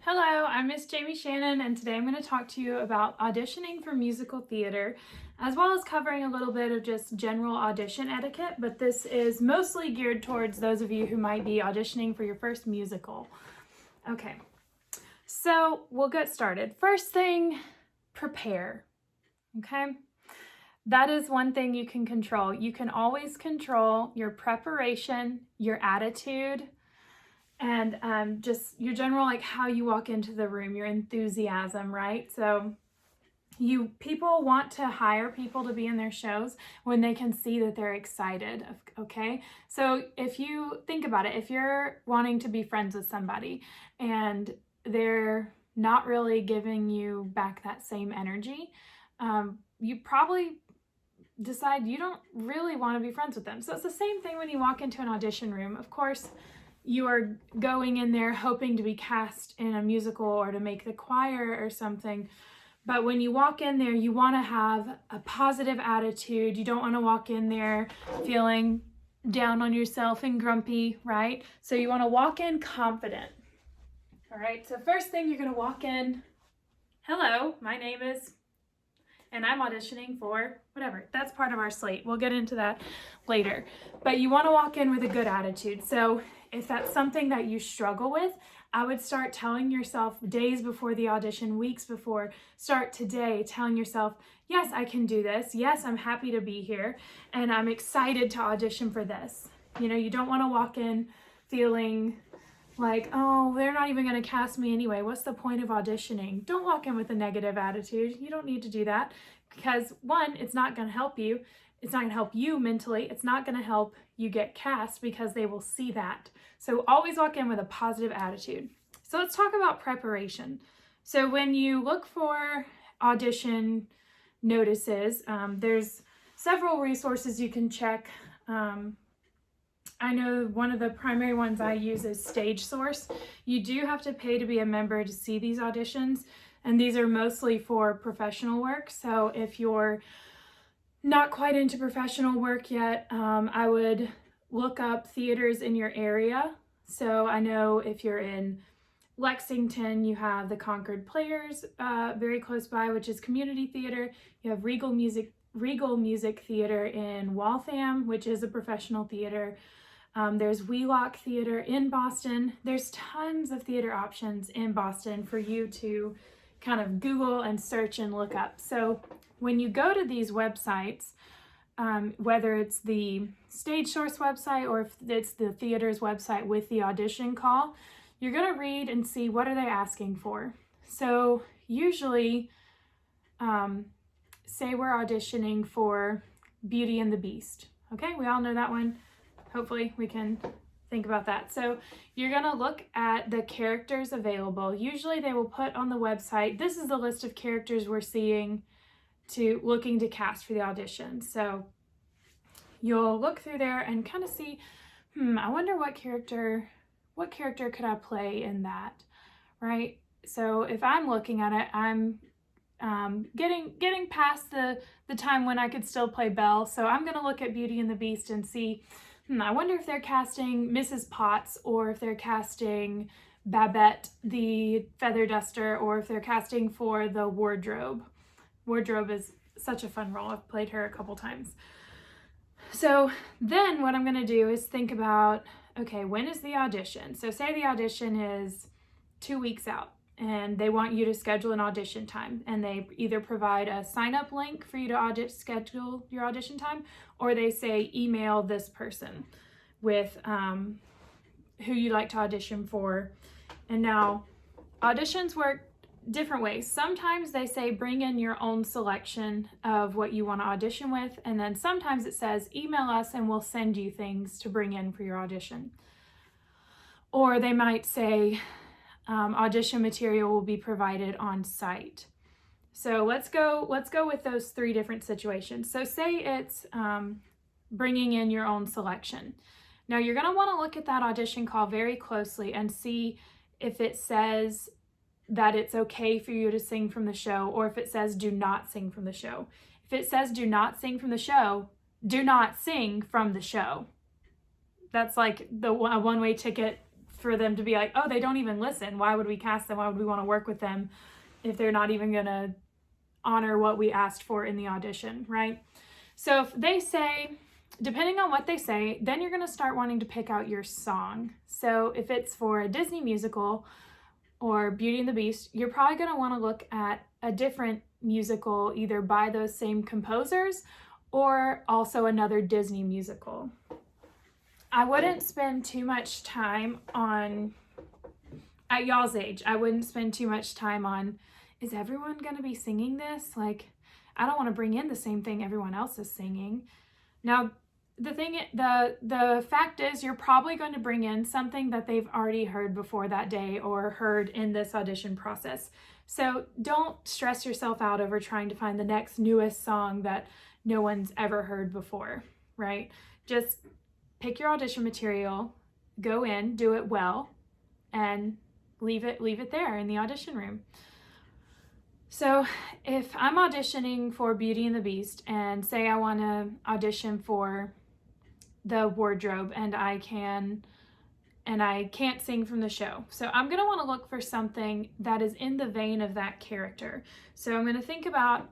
Hello, I'm Miss Jamie Shannon, and today I'm going to talk to you about auditioning for musical theater, as well as covering a little bit of just general audition etiquette, but this is mostly geared towards those of you who might be auditioning for your first musical. Okay, so we'll get started. First thing, prepare, okay? That is one thing you can control. You can always control your preparation, your attitude, and just your general, like how you walk into the room, your enthusiasm, right? So people want to hire people to be in their shows when they can see that they're excited, okay? So if you think about it, if you're wanting to be friends with somebody and they're not really giving you back that same energy, you probably decide you don't really want to be friends with them. So it's the same thing when you walk into an audition room. Of course, you are going in there hoping to be cast in a musical or to make the choir or something. But when you walk in there, you want to have a positive attitude. You don't want to walk in there feeling down on yourself and grumpy, right? So you want to walk in confident. All right, so first thing, you're going to walk in, hello, my name is, and I'm auditioning for whatever. That's part of our slate. We'll get into that later. But you want to walk in with a good attitude. So if that's something that you struggle with, I would start telling yourself days before the audition, weeks before, start today telling yourself, yes, I can do this. Yes, I'm happy to be here. And I'm excited to audition for this. You know, you don't want to walk in feeling like, oh, they're not even going to cast me anyway. What's the point of auditioning? Don't walk in with a negative attitude. You don't need to do that because, one, it's not going to help you. It's not going to help you mentally. It's not going to help you get cast because they will see that. So always walk in with a positive attitude. So let's talk about preparation. So when you look for audition notices, there's several resources you can check. I know one of the primary ones I use is Stage Source. You do have to pay to be a member to see these auditions, and these are mostly for professional work. So if you're not quite into professional work yet, I would look up theaters in your area. So I know if you're in Lexington, you have the Concord Players very close by, which is community theater. You have Regal Music Theater in Waltham, which is a professional theater. There's Wheelock Theater in Boston. There's tons of theater options in Boston for you to kind of Google and search and look up. So when you go to these websites, whether it's the Stage Source website or if it's the theater's website with the audition call, you're going to read and see what are they asking for. So usually, say we're auditioning for Beauty and the Beast. Okay, we all know that one. Hopefully we can think about that. So you're going to look at the characters available. Usually they will put on the website, this is the list of characters we're seeing looking to cast for the audition. So you'll look through there and kind of see, I wonder what character could I play in that, right? So if I'm looking at it, I'm getting past the time when I could still play Belle. So I'm going to look at Beauty and the Beast and see, I wonder if they're casting Mrs. Potts or if they're casting Babette the feather duster or if they're casting for the wardrobe. Wardrobe is such a fun role. I've played her a couple times. So then what I'm going to do is think about, okay, when is the audition? So say the audition is 2 weeks out and they want you to schedule an audition time, and they either provide a sign-up link for you to schedule your audition time, or they say email this person with who you'd like to audition for. And now auditions work different ways. Sometimes they say bring in your own selection of what you want to audition with, and then sometimes it says email us and we'll send you things to bring in for your audition. Or they might say audition material will be provided on site. So let's go with those three different situations. So say it's bringing in your own selection. Now you're going to want to look at that audition call very closely and see if it says that it's okay for you to sing from the show, or if it says do not sing from the show. If it says do not sing from the show, do not sing from the show. That's like the one-way ticket for them to be like, oh, they don't even listen. Why would we cast them? Why would we want to work with them if they're not even going to honor what we asked for in the audition, right? So if they say, depending on what they say, then you're going to start wanting to pick out your song. So if it's for a Disney musical or Beauty and the Beast, you're probably going to want to look at a different musical, either by those same composers or also another Disney musical. I wouldn't spend too much time on, at y'all's age, I wouldn't spend too much time on, is everyone going to be singing this? Like, I don't want to bring in the same thing everyone else is singing. Now, the fact is, you're probably going to bring in something that they've already heard before that day or heard in this audition process. So don't stress yourself out over trying to find the next newest song that no one's ever heard before, right? Just pick your audition material, go in, do it well, and leave it there in the audition room. So if I'm auditioning for Beauty and the Beast and say I want to audition for the wardrobe and I can't sing from the show. So I'm going to want to look for something that is in the vein of that character. So I'm going to think about,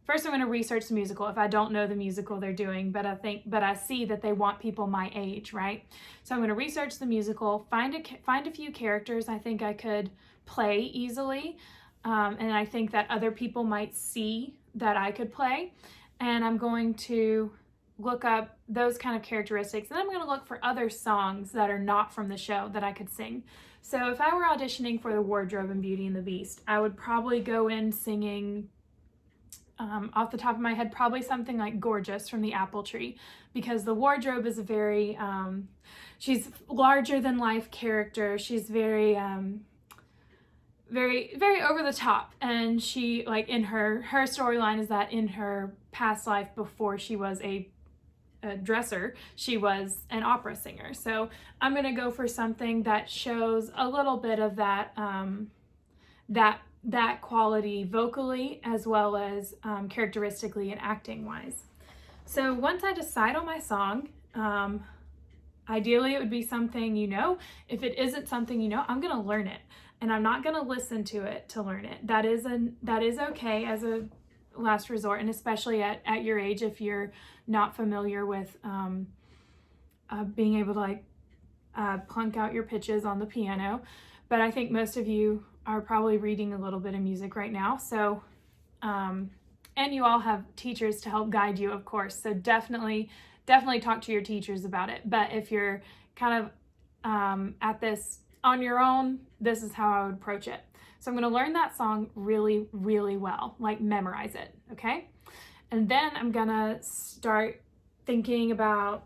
first I'm going to research the musical if I don't know the musical they're doing, but I see that they want people my age, right? So I'm going to research the musical, find a few characters I think I could play easily. And I think that other people might see that I could play. And I'm going to look up those kind of characteristics. And I'm going to look for other songs that are not from the show that I could sing. So if I were auditioning for the wardrobe in Beauty and the Beast, I would probably go in singing, off the top of my head, probably something like Gorgeous from the Apple Tree, because the wardrobe is a very, she's larger than life character. She's very over the top, and she, like, in her storyline is that in her past life before she was a dresser, she was an opera singer. So I'm gonna go for something that shows a little bit of that that quality vocally as well as characteristically and acting wise. So once I decide on my song, ideally it would be something you know. If it isn't something you know, I'm gonna learn it. And I'm not going to listen to it to learn it. That is okay as a last resort, and especially at your age, if you're not familiar with being able to plunk out your pitches on the piano. But I think most of you are probably reading a little bit of music right now. So, and you all have teachers to help guide you, of course. So definitely talk to your teachers about it. But if you're kind of at this on your own, this is how I would approach it. So I'm going to learn that song really, really well, like memorize it, okay? And then I'm going to start thinking about,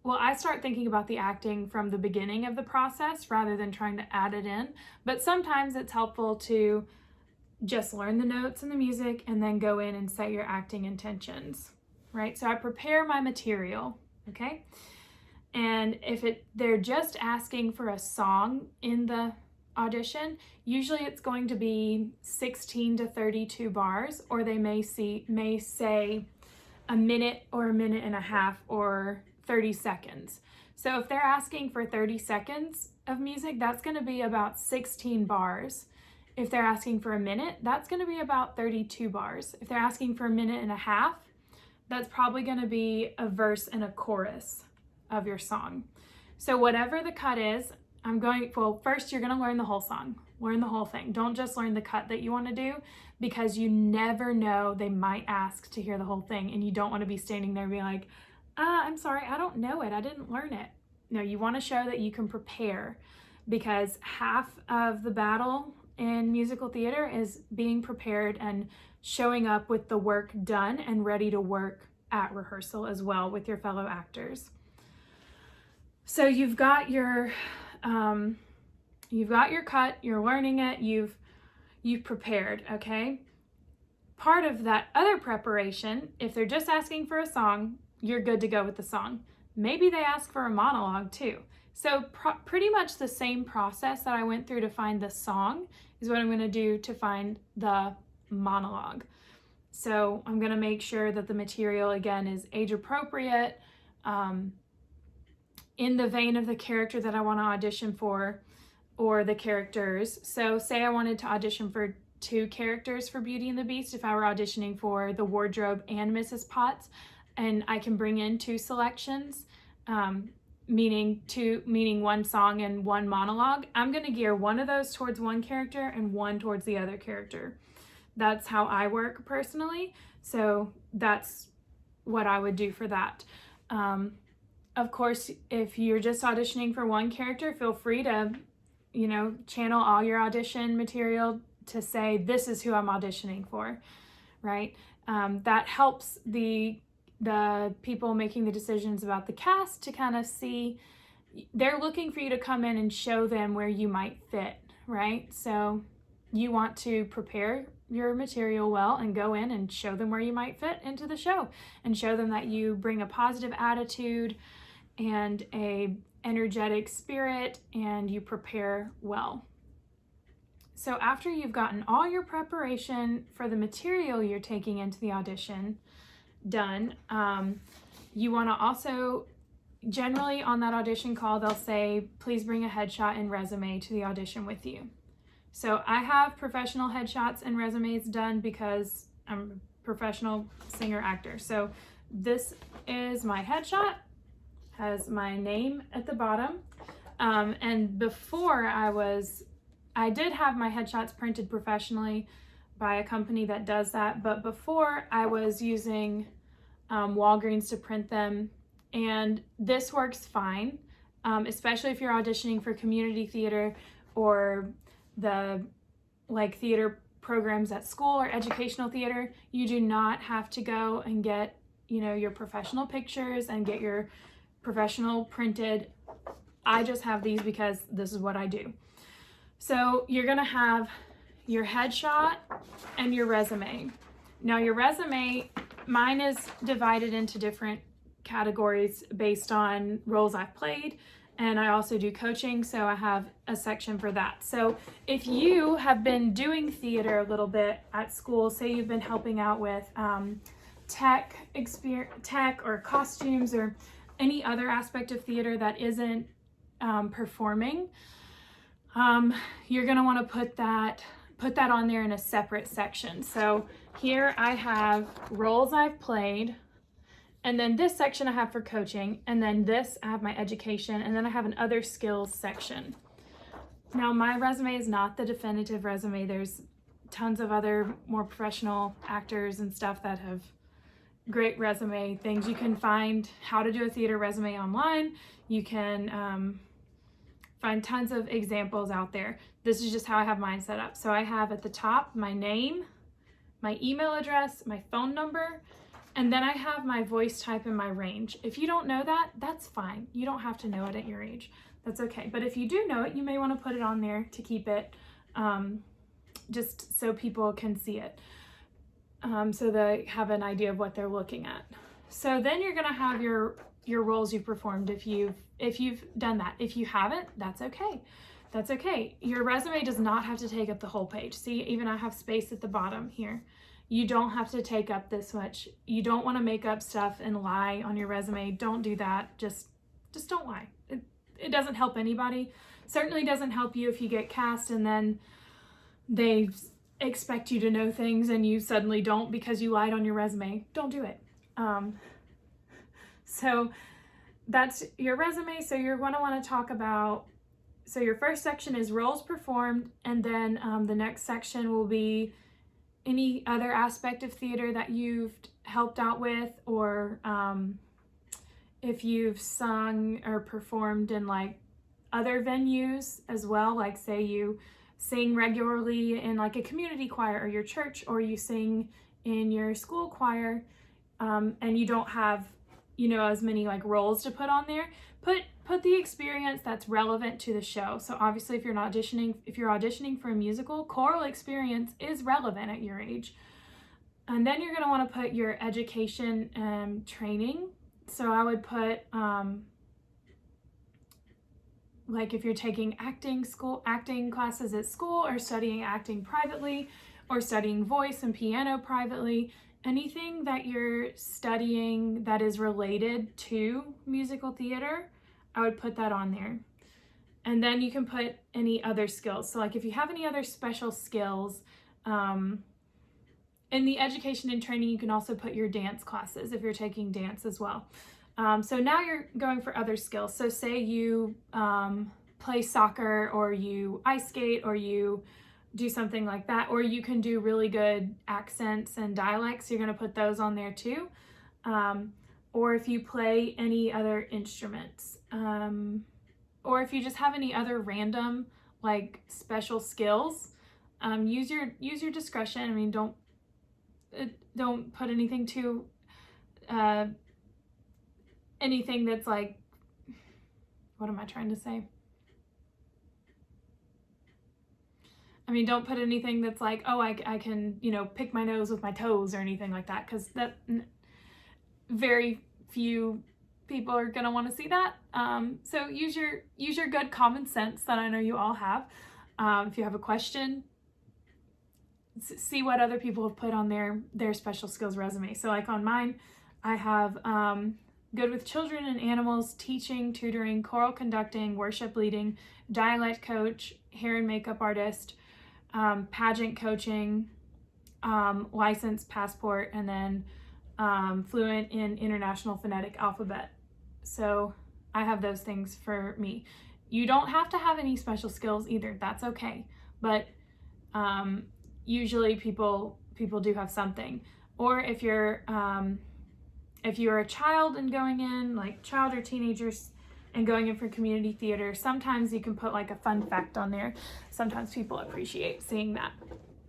I start thinking about the acting from the beginning of the process rather than trying to add it in. But sometimes it's helpful to just learn the notes and the music and then go in and set your acting intentions, right? So I prepare my material, okay? And if they're just asking for a song in the audition, usually it's going to be 16 to 32 bars, or they may say a minute or a minute and a half or 30 seconds. So if they're asking for 30 seconds of music, that's going to be about 16 bars. If they're asking for a minute, that's going to be about 32 bars. If they're asking for a minute and a half, that's probably going to be a verse and a chorus of your song. So whatever the cut is, first you're going to learn the whole song. Learn the whole thing. Don't just learn the cut that you want to do, because you never know, they might ask to hear the whole thing and you don't want to be standing there and be like, I'm sorry, I don't know it. I didn't learn it. No, you want to show that you can prepare, because half of the battle in musical theater is being prepared and showing up with the work done and ready to work at rehearsal as well with your fellow actors. So you've got your cut, you're learning it, you've prepared, okay? Part of that other preparation, if they're just asking for a song, you're good to go with the song. Maybe they ask for a monologue too. So pretty much the same process that I went through to find the song is what I'm going to do to find the monologue. So I'm going to make sure that the material, again, is age appropriate, in the vein of the character that I want to audition for or the characters. So say I wanted to audition for 2 characters for Beauty and the Beast, if I were auditioning for the wardrobe and Mrs. Potts, and I can bring in 2 selections, meaning 1 song and 1 monologue, I'm going to gear one of those towards one character and one towards the other character. That's how I work personally. So that's what I would do for that. Of course, if you're just auditioning for one character, feel free to, channel all your audition material to say, this is who I'm auditioning for, right? That helps the people making the decisions about the cast to kind of see, they're looking for you to come in and show them where you might fit, right? So you want to prepare your material well and go in and show them where you might fit into the show and show them that you bring a positive attitude and a energetic spirit and you prepare well. So after you've gotten all your preparation for the material you're taking into the audition done, you want to also, generally on that audition call, they'll say, please bring a headshot and resume to the audition with you. So I have professional headshots and resumes done because I'm a professional singer actor. So this is my headshot, has my name at the bottom. And before I did have my headshots printed professionally by a company that does that, but before I was using Walgreens to print them, and this works fine, especially if you're auditioning for community theater or the theater programs at school or educational theater. You do not have to go and get your professional pictures and get your professional printed. I just have these because this is what I do. So you're gonna have your headshot and your resume. Now your resume, mine is divided into different categories based on roles I've played, and I also do coaching, so I have a section for that. So if you have been doing theater a little bit at school, say you've been helping out with tech or costumes or any other aspect of theater that isn't performing, you're going to want to put that on there in a separate section. So here I have roles I've played, and then this section I have for coaching, and then this I have my education, and then I have an other skills section. Now my resume is not the definitive resume. There's tons of other more professional actors and stuff that have great resume things. You can find how to do a theater resume online. You can find tons of examples out there. This is just how I have mine set up. So I have at the top my name, my email address, my phone number, and then I have my voice type and my range. If you don't know that, that's fine. You don't have to know it at your age. That's okay. But if you do know it, you may want to put it on there to keep it just so people can see it. So they have an idea of what they're looking at. So then you're gonna have your roles you've performed if you've done that. If you haven't, that's okay. That's okay. Your resume does not have to take up the whole page. See, even I have space at the bottom here. You don't have to take up this much. You don't want to make up stuff and lie on your resume. Don't do that. Just don't lie. It doesn't help anybody. Certainly doesn't help you if you get cast and then they expect you to know things and you suddenly don't because you lied on your resume. Don't do it. So that's your resume. So you're going to want to talk about, so your first section is roles performed, and then the next section will be any other aspect of theater that you've helped out with, or if you've sung or performed in like other venues as well, like say you sing regularly in like a community choir or your church, or you sing in your school choir, and you don't have as many like roles to put on there. Put the experience that's relevant to the show. So obviously if you're auditioning for a musical, choral experience is relevant at your age. And then you're going to want to put your education and training. So I would put like if you're taking acting classes at school, or studying acting privately, or studying voice and piano privately, anything that you're studying that is related to musical theater, I would put that on there. And then you can put any other skills. So like if you have any other special skills, in the education and training, you can also put your dance classes if you're taking dance as well. So now you're going for other skills. So say you play soccer, or you ice skate, or you do something like that, or you can do really good accents and dialects, you're going to put those on there too. Or if you play any other instruments, or if you just have any other random like special skills, use your discretion. I mean, don't put anything too anything that's like, what am I trying to say? I mean, don't put anything that's like, oh, I can, pick my nose with my toes or anything like that, because that very few people are going to want to see that. So use your good common sense that I know you all have. If you have a question, see what other people have put on their special skills resume. So like on mine, I have good with children and animals, teaching, tutoring, choral conducting, worship leading, dialect coach, hair and makeup artist, pageant coaching, licensed passport, and then fluent in international phonetic alphabet. So I have those things for me. You don't have to have any special skills either. That's okay. But usually people do have something. Or if you're a child and going in, like child or teenagers and going in for community theater, sometimes you can put like a fun fact on there. Sometimes people appreciate seeing that.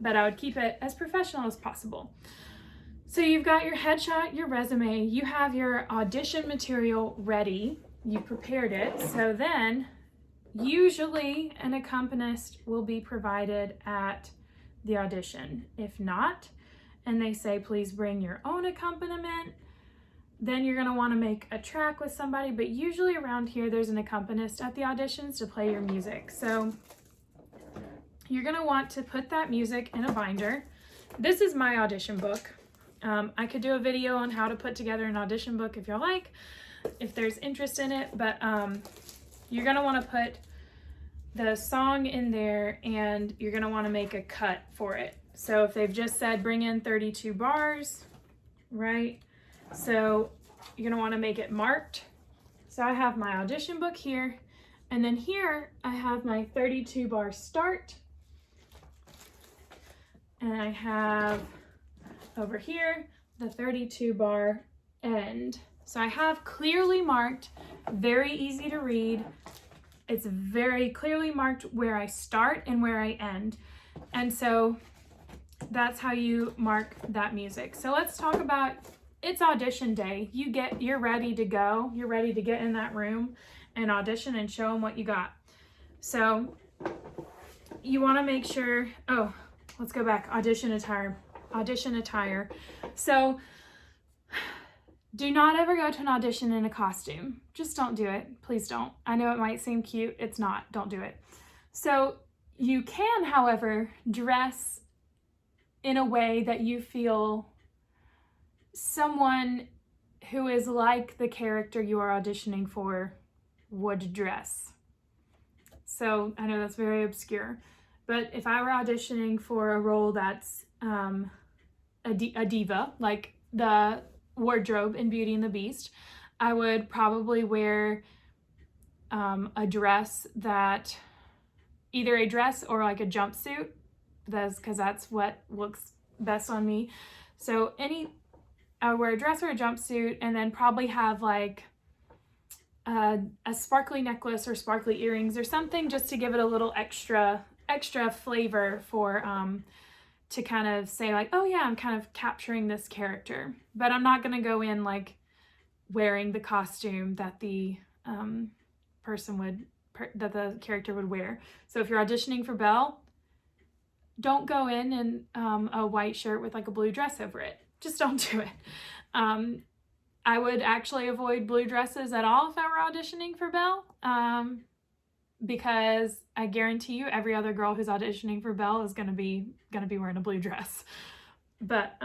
But I would keep it as professional as possible. So you've got your headshot, your resume, you have your audition material ready, you prepared it. So then usually an accompanist will be provided at the audition. If not, and they say, please bring your own accompaniment, then you're going to want to make a track with somebody. But usually around here, there's an accompanist at the auditions to play your music. So you're going to want to put that music in a binder. This is my audition book. I could do a video on how to put together an audition book if you're like, if there's interest in it, but you're going to want to put the song in there, and you're going to want to make a cut for it. So if they've just said bring in 32 bars, right? So you're going to want to make it marked. So I have my audition book here, and then here I have my 32 bar start, and I have over here the 32 bar end. So I have clearly marked, very easy to read. It's very clearly marked where I start and where I end. And so that's how you mark that music. So let's talk about, it's audition day. You're ready to go. You're ready to get in that room and audition and show them what you got. So you want to make sure, oh, let's go back. Audition attire. So do not ever go to an audition in a costume. Just don't do it. Please don't. I know it might seem cute. It's not. Don't do it. So you can, however, dress in a way that you feel someone who is like the character you are auditioning for would dress. So I know that's very obscure, but if I were auditioning for a role that's a diva, like the wardrobe in Beauty and the Beast, I would probably wear a dress that, either a dress or like a jumpsuit, because that's what looks best on me. So I would wear a dress or a jumpsuit, and then probably have like a sparkly necklace or sparkly earrings or something, just to give it a little extra flavor for to kind of say like, oh yeah, I'm kind of capturing this character. But I'm not going to go in like wearing the costume that the that the character would wear. So if you're auditioning for Belle, don't go in a white shirt with like a blue dress over it. Just don't do it. I would actually avoid blue dresses at all if I were auditioning for Belle, because I guarantee you every other girl who's auditioning for Belle is gonna be wearing a blue dress. But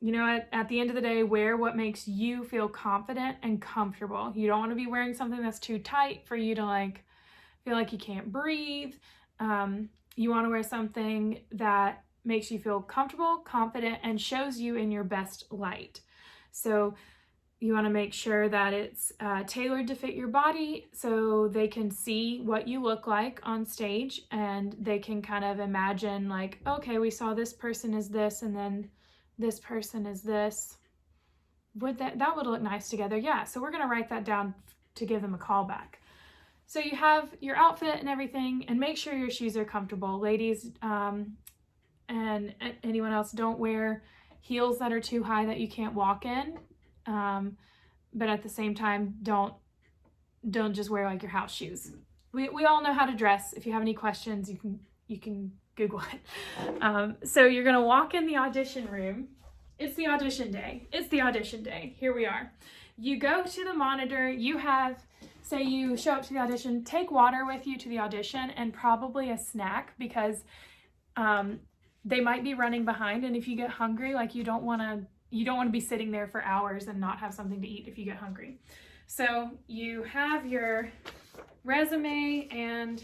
you know, at the end of the day, wear what makes you feel confident and comfortable. You don't want to be wearing something that's too tight for you to like feel like you can't breathe. You want to wear something that makes you feel comfortable, confident, and shows you in your best light. So you want to make sure that it's tailored to fit your body so they can see what you look like on stage, and they can kind of imagine like, okay, we saw this person is this and then this person is this. Would that would look nice together? Yeah, so we're going to write that down to give them a call back. So you have your outfit and everything, and make sure your shoes are comfortable. Ladies and anyone else, don't wear heels that are too high that you can't walk in. But at the same time, don't just wear like your house shoes. We all know how to dress. If you have any questions, you can Google it. So you're gonna walk in the audition room. It's the audition day. It's the audition day. Here we are. You go to the monitor. You have, say you show up to the audition, take water with you to the audition and probably a snack, because they might be running behind, and if you get hungry, like you don't want to be sitting there for hours and not have something to eat if you get hungry. So you have your resume and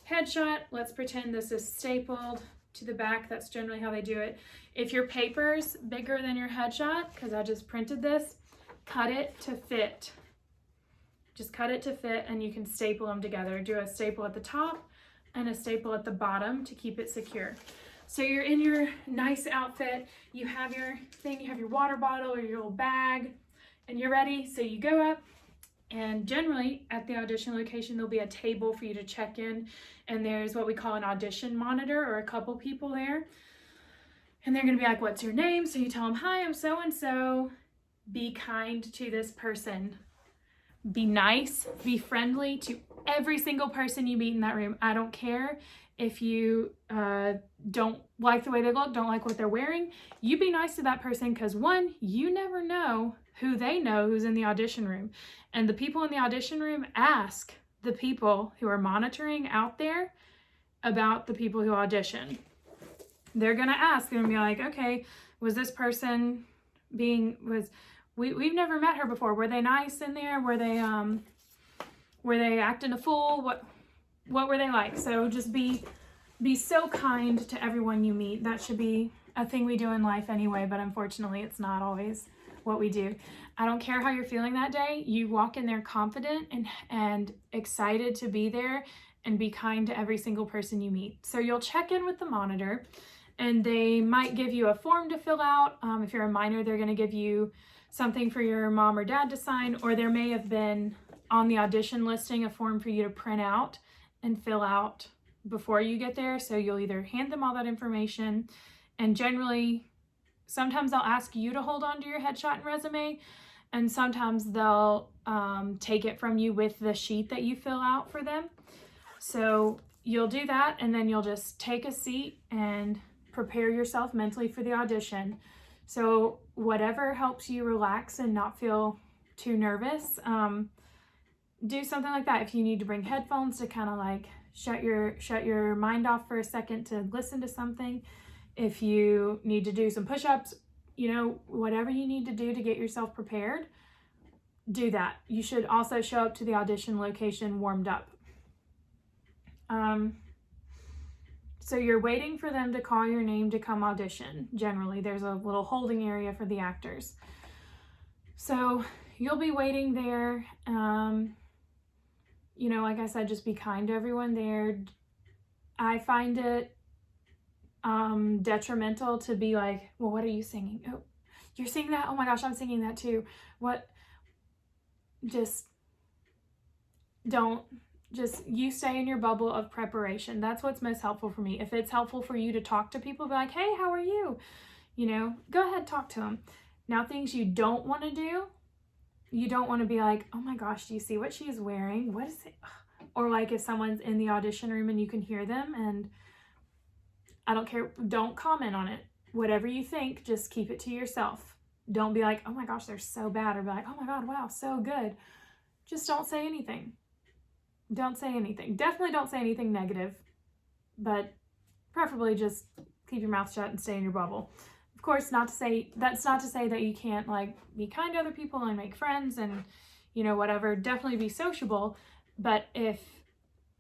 headshot. Let's pretend this is stapled to the back. That's generally how they do it. If your paper's bigger than your headshot, because I just printed this, cut it to fit. Just cut it to fit, and you can staple them together. Do a staple at the top and a staple at the bottom to keep it secure. So you're in your nice outfit, you have your thing, you have your water bottle or your little bag, and you're ready. So you go up, and generally at the audition location, there'll be a table for you to check in, and there's what we call an audition monitor, or a couple people there. And they're gonna be like, what's your name? So you tell them, hi, I'm so-and-so. Be kind to this person. Be nice, be friendly to every single person you meet in that room. I don't care if you don't like the way they look, don't like what they're wearing. You be nice to that person, because one, you never know who they know who's in the audition room. And the people in the audition room ask the people who are monitoring out there about the people who audition. They're gonna ask and be like, okay, was this person we've never met her before. Were they nice in there? Were they acting a fool? What were they like? So just be so kind to everyone you meet. That should be a thing we do in life anyway, but unfortunately it's not always what we do. I don't care how you're feeling that day. You walk in there confident and excited to be there, and be kind to every single person you meet. So you'll check in with the monitor, and they might give you a form to fill out. If you're a minor, they're gonna give you something for your mom or dad to sign, or there may have been on the audition listing a form for you to print out and fill out before you get there. So you'll either hand them all that information, and generally, sometimes they'll ask you to hold on to your headshot and resume, and sometimes they'll take it from you with the sheet that you fill out for them. So you'll do that, and then you'll just take a seat and prepare yourself mentally for the audition. So whatever helps you relax and not feel too nervous, do something like that. If you need to bring headphones to kind of like shut your mind off for a second to listen to something, if you need to do some push-ups, you know, whatever you need to do to get yourself prepared, do that. You should also show up to the audition location warmed up. So you're waiting for them to call your name to come audition. Generally, there's a little holding area for the actors. So you'll be waiting there. You know, like I said, just be kind to everyone there. I find it detrimental to be like, well, what are you singing? Oh, you're singing that? Oh my gosh, I'm singing that too. What? Just don't. Just you stay in your bubble of preparation. That's what's most helpful for me. If it's helpful for you to talk to people, be like, hey, how are you? You know, go ahead, talk to them. Now, things you don't want to do, you don't want to be like, oh my gosh, do you see what she's wearing? What is it? Or like if someone's in the audition room and you can hear them, and I don't care, don't comment on it. Whatever you think, just keep it to yourself. Don't be like, oh my gosh, they're so bad, or be like, oh my God, wow, so good. Just don't say anything. Don't say anything. Definitely don't say anything negative, but preferably just keep your mouth shut and stay in your bubble. course, that's not to say that you can't like be kind to other people and make friends and, you know, whatever, definitely be sociable. But if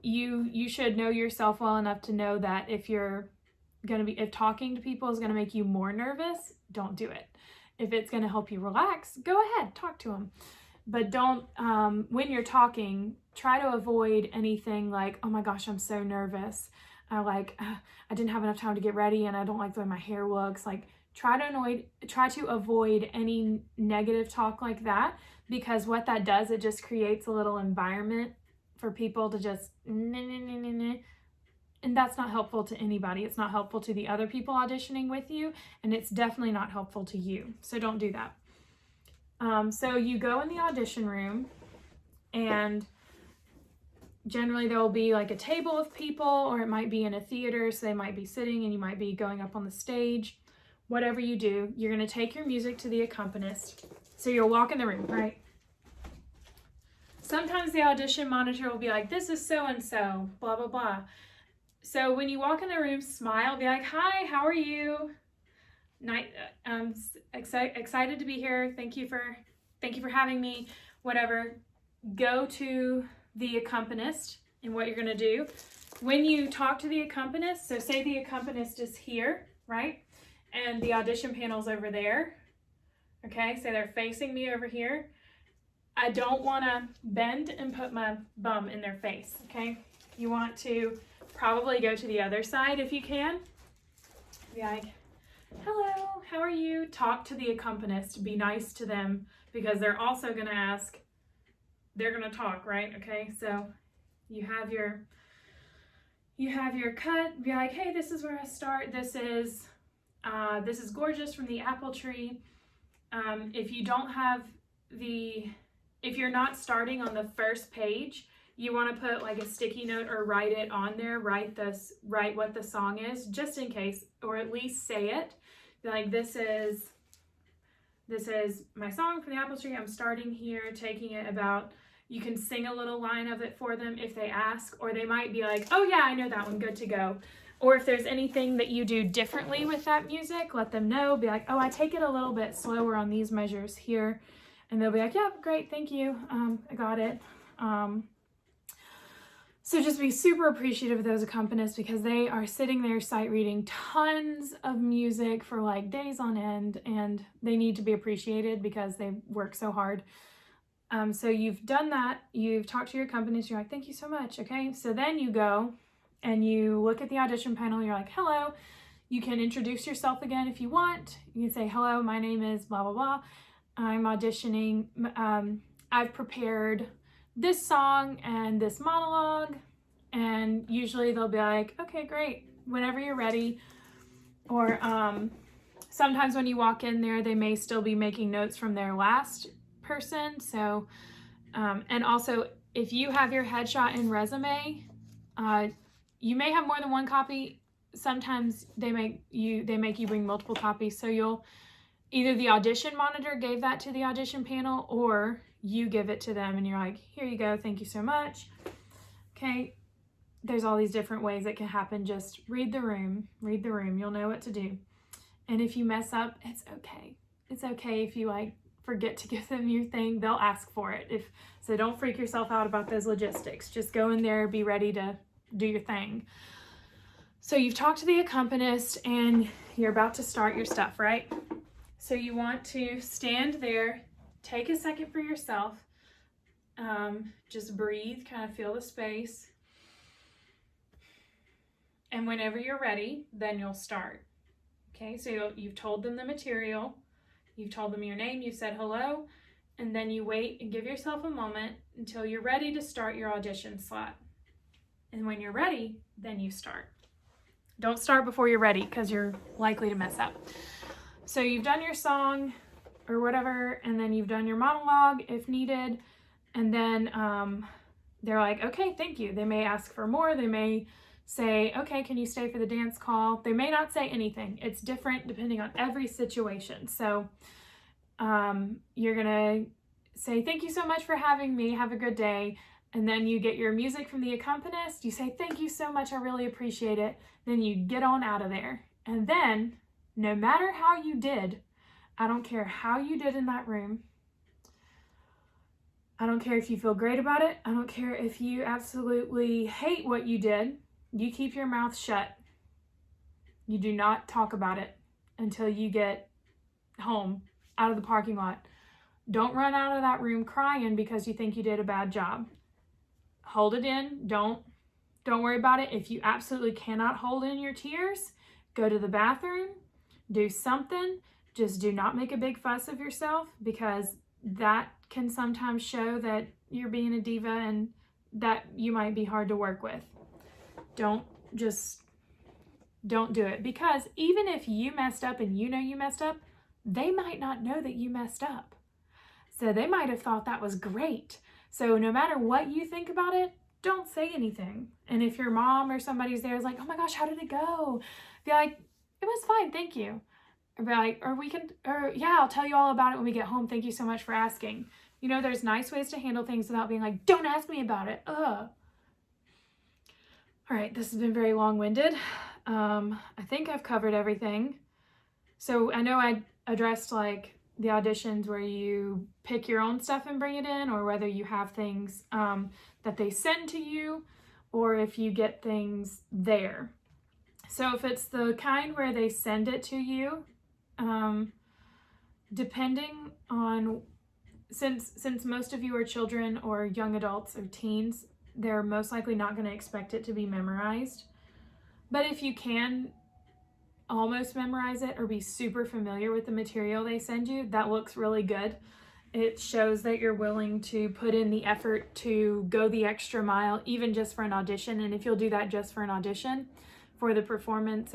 you should know yourself well enough to know that if talking to people is going to make you more nervous, don't do it. If it's going to help you relax, go ahead, talk to them. But don't, when you're talking, try to avoid anything like, oh my gosh, I'm so nervous. I didn't have enough time to get ready and I don't like the way my hair looks. Like, try to avoid any negative talk like that, because what that does, it just creates a little environment for people to just, and that's not helpful to anybody. It's not helpful to the other people auditioning with you, and it's definitely not helpful to you. So don't do that. So you go in the audition room, and generally there will be like a table of people, or it might be in a theater, so they might be sitting and you might be going up on the stage. Whatever you do, you're going to take your music to the accompanist. So you'll walk in the room, right? Sometimes the audition monitor will be like, this is so-and-so, blah, blah, blah. So when you walk in the room, smile, be like, hi, how are you? I'm excited to be here. Thank you for having me, whatever. Go to the accompanist, and what you're going to do when you talk to the accompanist, so say the accompanist is here, right? And the audition panel's over there. Okay, so they're facing me over here. I don't want to bend and put my bum in their face, okay? You want to probably go to the other side if you can. Be like, hello, how are you? Talk to the accompanist, be nice to them, because they're also going to ask, they're going to talk, right? Okay, so you have your cut, be like, hey, this is where I start. This is gorgeous from the apple tree. If you're not starting on the first page, you want to put like a sticky note or write it on there, write what the song is, just in case, or at least say it. Be like, this is my song for the apple tree. I'm starting here, taking it about. You can sing a little line of it for them if they ask, or they might be like, oh yeah, I know that one, good to go. Or if there's anything that you do differently with that music, let them know. Be like, oh, I take it a little bit slower on these measures here. And they'll be like, yeah, great, thank you. I got it. So just be super appreciative of those accompanists, because they are sitting there sight reading tons of music for like days on end, and they need to be appreciated because they work so hard. So you've done that, you've talked to your accompanist, you're like, thank you so much, okay? So then you go and you look at the audition panel, you're like, hello. You can introduce yourself again if you want. You can say, hello, my name is blah, blah, blah. I'm auditioning. I've prepared this song and this monologue. And usually they'll be like, okay, great, whenever you're ready. Or sometimes when you walk in there, they may still be making notes from their last person. So, and also if you have your headshot and resume, you may have more than one copy. Sometimes they make you bring multiple copies. So you'll either the audition monitor gave that to the audition panel, or you give it to them and you're like, here you go, thank you so much. Okay, there's all these different ways it can happen. Just read the room, you'll know what to do. And if you mess up, it's okay. It's okay if you like forget to give them your thing, they'll ask for it. So don't freak yourself out about those logistics. Just go in there, be ready to do your thing. So you've talked to the accompanist and you're about to start your stuff, right? So you want to stand there, take a second for yourself, just breathe, kind of feel the space. And whenever you're ready, then you'll start. Okay, so you've told them the material, you've told them your name, you said hello, and then you wait and give yourself a moment until you're ready to start your audition slot. And when you're ready, then you start. Don't start before you're ready, because you're likely to mess up. So you've done your song or whatever, and then you've done your monologue if needed, and then they're like, okay, thank you. They may ask for more. They may say, okay, can you stay for the dance call? They may not say anything. It's different depending on every situation. So you're gonna say, thank you so much for having me. Have a good day. And then you get your music from the accompanist. You say, thank you so much. I really appreciate it. Then you get on out of there. And then No matter how you did, I don't care how you did in that room. I don't care if you feel great about it. I don't care if you absolutely hate what you did. You keep your mouth shut. You do not talk about it until you get home out of the parking lot. Don't run out of that room crying because you think you did a bad job. Hold it in. Don't worry about it. If you absolutely cannot hold in your tears, go to the bathroom, do something. Just do not make a big fuss of yourself, because that can sometimes show that you're being a diva and that you might be hard to work with. Don't do it, because even if you messed up and you know you messed up, they might not know that you messed up. So they might have thought that was great. So no matter what you think about it, don't say anything. And if your mom or somebody's there is like, oh my gosh, how did it go? Be like, it was fine, thank you. Or be like, yeah, I'll tell you all about it when we get home. Thank you so much for asking. You know, there's nice ways to handle things without being like, don't ask me about it. Ugh. All right, this has been very long-winded. I think I've covered everything. So I know I addressed like the auditions where you pick your own stuff and bring it in, or whether you have things that they send to you, or if you get things there. So if it's the kind where they send it to you, depending on, since most of you are children or young adults or teens, they're most likely not going to expect it to be memorized. But if you can almost memorize it or be super familiar with the material they send you, that looks really good. It shows that you're willing to put in the effort to go the extra mile, even just for an audition. And if you'll do that just for an audition, for the performance,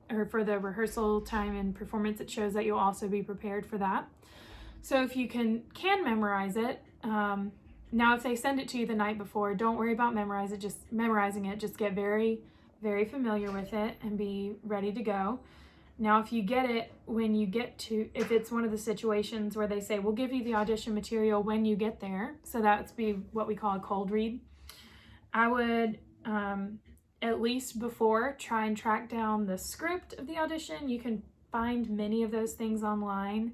or for the rehearsal time and performance, it shows that you'll also be prepared for that. So if you can memorize it, now if they send it to you the night before, don't worry about memorizing it. Just get very, very familiar with it and be ready to go. Now, if you get it when you get to, if it's one of the situations where they say, we'll give you the audition material when you get there, so that's be what we call a cold read, I would, at least before, try and track down the script of the audition. You can find many of those things online.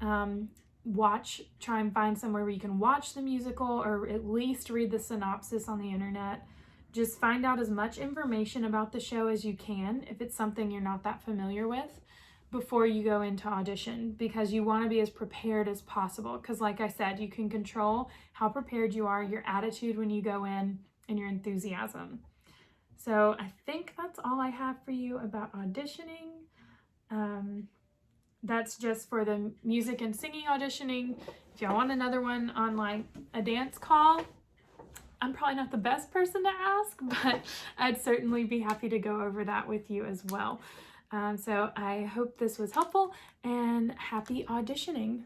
Try and find somewhere where you can watch the musical, or at least read the synopsis on the internet. Just find out as much information about the show as you can, if it's something you're not that familiar with, before you go into audition, because you want to be as prepared as possible. Because like I said, you can control how prepared you are, your attitude when you go in, and your enthusiasm. So I think that's all I have for you about auditioning. That's just for the music and singing auditioning. If y'all want another one on like a dance call, I'm probably not the best person to ask, but I'd certainly be happy to go over that with you as well. So I hope this was helpful, and happy auditioning.